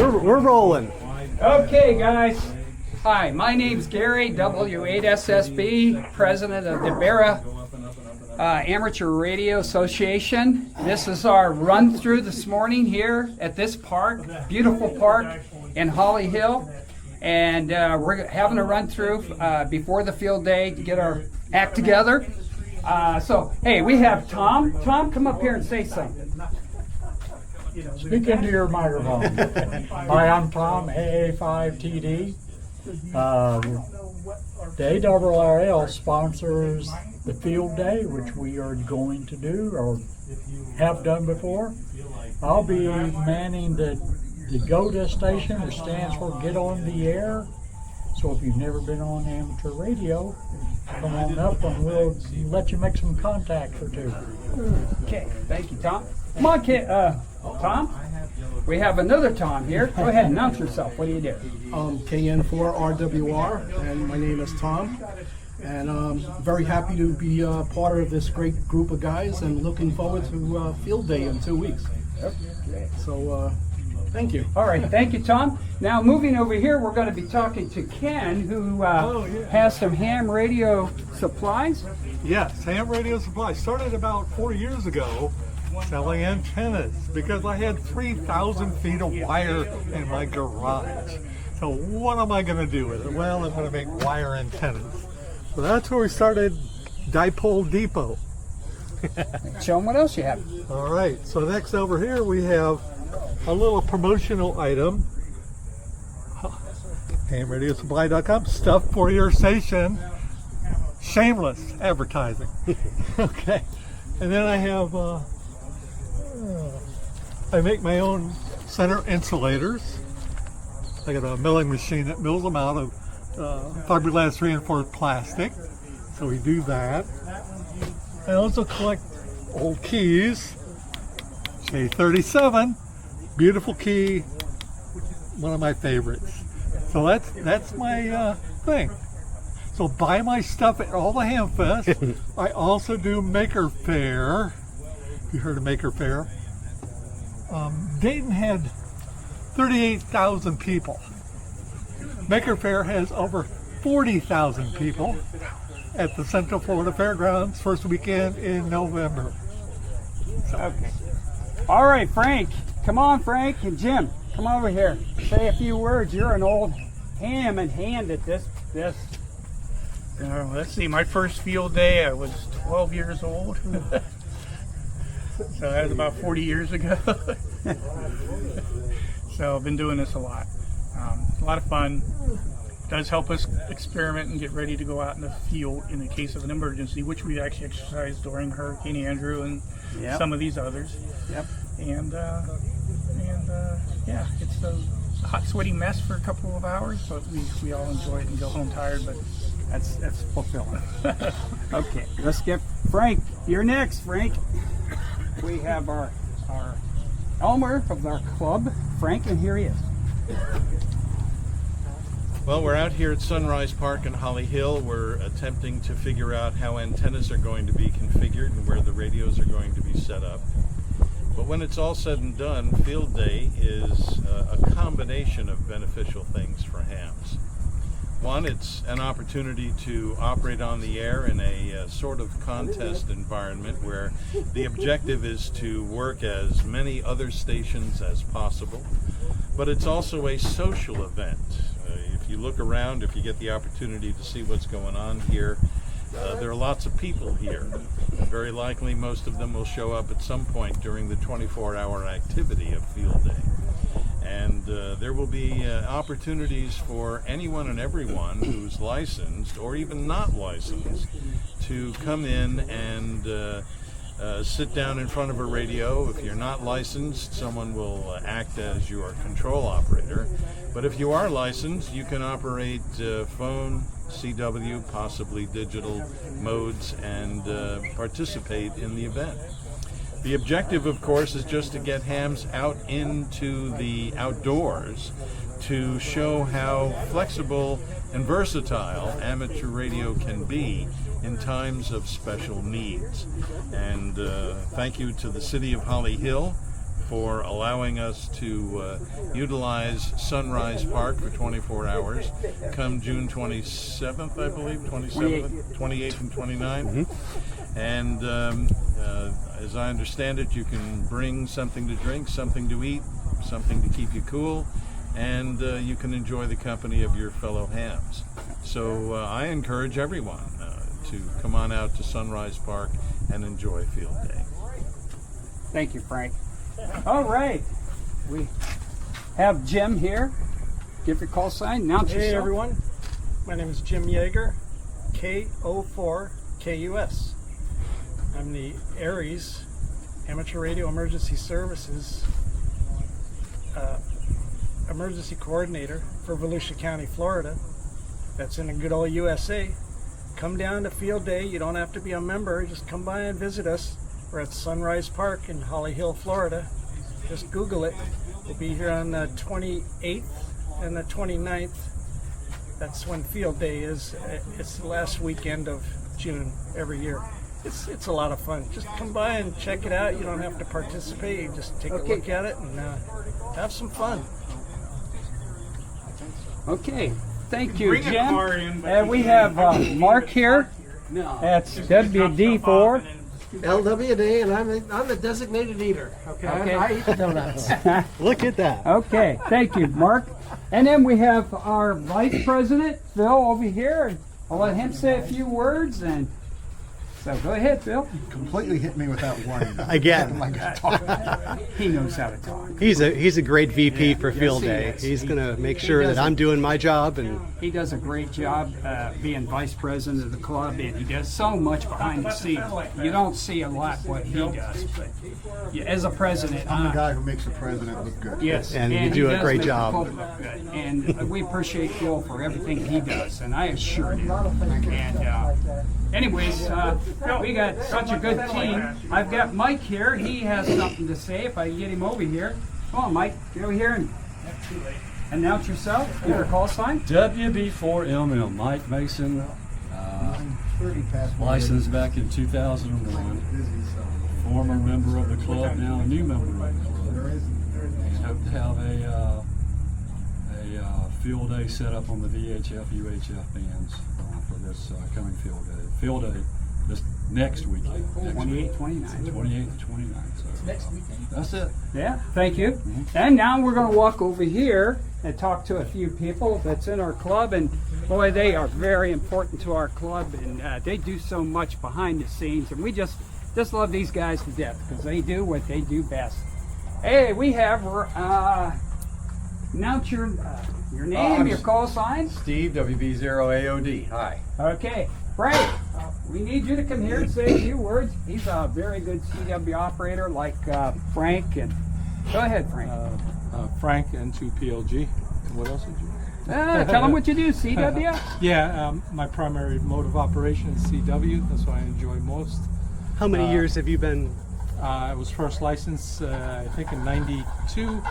We're rolling. Okay, guys. Hi, my name's Gary, W8SSB, president of the DBARA Amateur Radio Association. This is our run through this morning here at this park, beautiful park in Holly Hill. And we're having a run through before the field day to get our act together. So, hey, we have Tom. Tom, come up here and say something. Speak into your microphone. Hi, I'm Tom, AA5TD. The ARRL sponsors the field day, which we are going to do or have done before. I'll be manning the GOTA station, which stands for Get On the Air. So if you've never been on amateur radio, come on up and we'll let you make some contacts or two. Okay, thank you, Tom. Come on, Tom. We have another Tom here. Go ahead and announce yourself. What do you do? KN4RWR, and my name is Tom. And I'm very happy to be part of this great group of guys and looking forward to Field Day in 2 weeks. Okay. So, thank you. All right, thank you, Tom. Now, moving over here, we're going to be talking to Ken, who has some ham radio supplies. Yes, ham radio supplies. Started about 4 years ago selling antennas because I had 3,000 feet of wire in my garage. So what am I going to do with it? Well, I'm going to make wire antennas. So that's where we started Dipole Depot. Show them what else you have. All right, so next over here we have a little promotional item. HamRadioSupply.com, stuff for your station. Shameless advertising. Okay, and then I have, I make my own center insulators. I got a milling machine that mills them out of fiberglass reinforced plastic. So we do that. I also collect old keys. J37, beautiful key, one of my favorites. So that's my thing. So buy my stuff at all the Ham Fest. I also do Maker Faire. If you heard of Maker Faire, Dayton had 38,000 people. Maker Faire has over 40,000 people at the Central Florida Fairgrounds first weekend in November. So. Okay. All right, Frank. Come on, Frank. And Jim, come over here. Say a few words. You're an old ham and hand at this. Let's see, my first field day, I was 12 years old. So that was about 40 years ago. So I've been doing this a lot. A lot of fun. Does help us experiment and get ready to go out in the field in the case of an emergency, which we actually exercised during Hurricane Andrew and some of these others. Yep. And yeah, it's a hot, sweaty mess for a couple of hours, but we all enjoy it and go home tired. But That's fulfilling. Okay, let's get Frank. You're next, Frank. We have our Elmer of our club, Frank, and here he is. Well, we're out here at Sunrise Park in Holly Hill. We're attempting to figure out how antennas are going to be configured and where the radios are going to be set up. But when it's all said and done, Field Day is a combination of beneficial things for hams. One, it's an opportunity to operate on the air in a sort of contest environment where the objective is to work as many other stations as possible. But it's also a social event. If you look around, if you get the opportunity to see what's going on here, there are lots of people here. Very likely most of them will show up at some point during the 24-hour activity of Field Day. And there will be opportunities for anyone and everyone who's licensed or even not licensed to come in and sit down in front of a radio. If you're not licensed, someone will act as your control operator. But if you are licensed, you can operate phone, CW, possibly digital modes, and participate in the event. The objective, of course, is just to get hams out into the outdoors to show how flexible and versatile amateur radio can be in times of special needs. And thank you to the City of Holly Hill for allowing us to utilize Sunrise Park for 24 hours come June 27th, I believe, 27th, 28th, and 29th. And as I understand it, you can bring something to drink, something to eat, something to keep you cool, and you can enjoy the company of your fellow hams. So I encourage everyone to come on out to Sunrise Park and enjoy Field Day. Thank you, Frank. All right, we have Jim here. Give your call sign. Announce yourself. Hey everyone, my name is Jim Yeager, K04KUS. I'm the Aries Amateur Radio Emergency Services Emergency Coordinator for Volusia County, Florida. That's in the good old USA. Come down to Field Day. You don't have to be a member. Just come by and visit us. We're at Sunrise Park in Holly Hill, Florida. Just Google it. We'll be here on the 28th and the 29th. That's when Field Day is. It's the last weekend of June every year. It's a lot of fun. Just come by and check it out. You don't have to participate. You just take a look at it and have some fun. Okay, thank you, Bring a Jim. car in, but And we have Mark here. That's WD4. LWD, and I'm a designated eater. Okay, Okay. I eat the donuts. Look at that. Okay, thank you, Mark. And then we have our Vice President, Phil, over here. I'll let him say a few words. And so go ahead, Phil. Completely hit me with that warning. Again. He knows how to talk. He's a great VP for Field Yes, he Day. is. He's He- going to make he sure does that I'm it. doing my job, and He does a great job being vice president of the club, and he does so much behind the scenes. You don't see a lot what he does, but yeah, as a president, I'm the guy who makes the president look good. yes, And you he do a does great make the job. club look good. And we appreciate Phil for everything he does, and I assure you. And anyways, we got such a good team. I've got Mike here. He has something to say. If I can get him over here. Come on, Mike. Get over here and announce yourself. Give your call sign. WB4MM, Mike Mason, licensed back in 2001, former member of the club, now a new member of the club, and hope to have a field day set up on the VHF, UHF bands for this coming field day. Field day this next weekend. 28, 29. 28th and 29th. So, next weekend. That's it. Yeah, thank you. And now we're going to walk over here and talk to a few people that's in our club. And boy, they are very important to our club, and they do so much behind the scenes. And we just love these guys to death because they do what they do best. Hey, we have announce your name, your call sign. Steve, WB0AOD. Hi. Okay, Frank, we need you to come here and say a few words. He's a very good CW operator like Frank. And go ahead, Frank. Frank, N2PLG. What else did you? Tell them what you do, CW. Yeah, my primary mode of operation is CW. That's what I enjoy most. how many years have you been? I was first licensed, I think, in '92,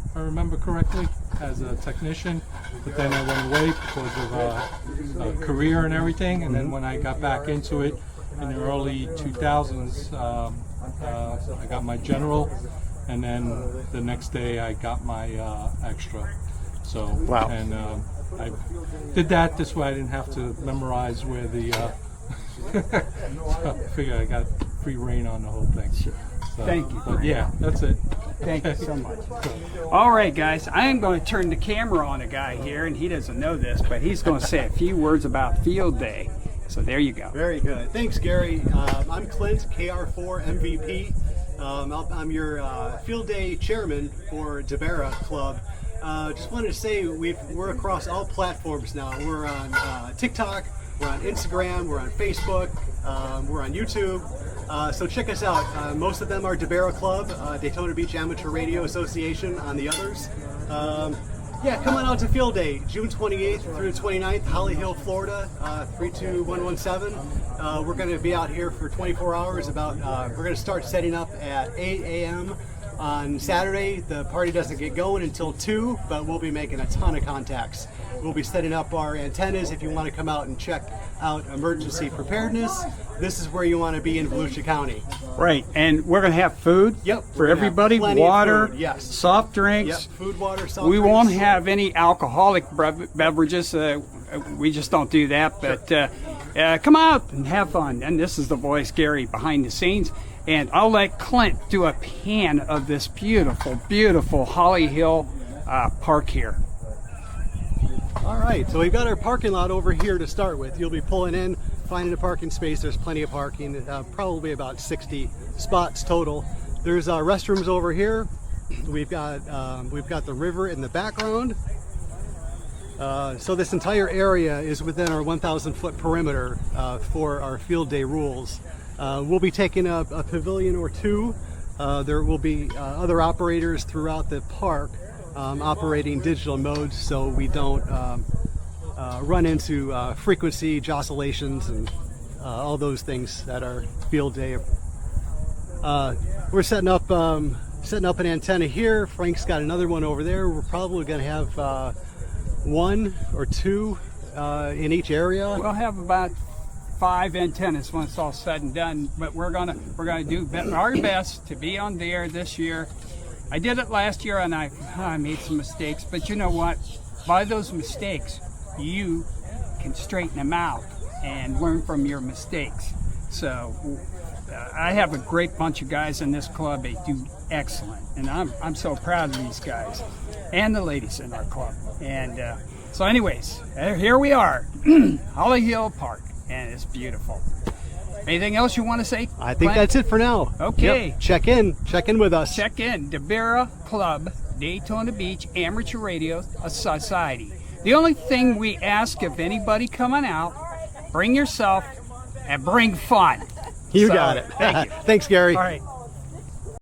if I remember correctly, as a technician. But then I went away because of career and everything. And then when I got back into it in the early 2000s, I got my general, and then the next day I got my extra. So, Wow. And I did that this way I didn't have to memorize where the. So I figure I got free reign on the whole thing. So, Thank you. But yeah, that's it. Thank you so much. All right, guys, I am going to turn the camera on a guy here, and he doesn't know this, but he's going to say a few words about Field Day. So there you go. Very good. Thanks, Gary. I'm Clint, KR4 MVP. I'm your Field Day chairman for DBARA Club. Just wanted to say we're across all platforms now. We're on TikTok, we're on Instagram, we're on Facebook, we're on YouTube. So check us out. Most of them are DBARA Club, Daytona Beach Amateur Radio Association on the others. Yeah, come on out to Field Day, June 28th through the 29th, Holly Hill, Florida, 32117. We're going to be out here for 24 hours. We're going to start setting up at 8 a.m. On Saturday, the party doesn't get going until 2, but we'll be making a ton of contacts. We'll be setting up our antennas if you want to come out and check out emergency preparedness. This is where you want to be in Volusia County. Right, and we're going to have food Yep, for everybody, plenty of water, food, yes. soft drinks. Yep, food, water, soft We drinks. won't have any alcoholic beverages. We just don't do that. But come out and have fun. And this is the voice, Gary, behind the scenes. And I'll let Clint do a pan of this beautiful, beautiful Holly Hill park here. All right, so we've got our parking lot over here to start with. You'll be pulling in, finding a parking space. There's plenty of parking, probably about 60 spots total. There's restrooms over here. We've got the river in the background. So this entire area is within our 1,000-foot perimeter for our field day rules. We'll be taking a pavilion or two. There will be other operators throughout the park operating digital modes, so we don't run into frequency jostulations and all those things that are field day. We're setting up an antenna here. Frank's got another one over there. We're probably going to have 1 or 2 in each area. We'll have about 5 antennas when it's all said and done, but we're gonna do our best to be on there this year. I did it last year and I made some mistakes, but you know what? By those mistakes, you can straighten them out and learn from your mistakes. So I have a great bunch of guys in this club. They do excellent, and I'm so proud of these guys and the ladies in our club. And so anyways, here we are, Holly Hill Park, and it's beautiful. Anything else you want to say? I think that's it for now. Okay. Yep. Check in with us. Check in. DBARA Club, Daytona Beach Amateur Radio Society. The only thing we ask of anybody coming out, bring yourself and bring fun. You got it. Thank you. Thanks, Gary. All right.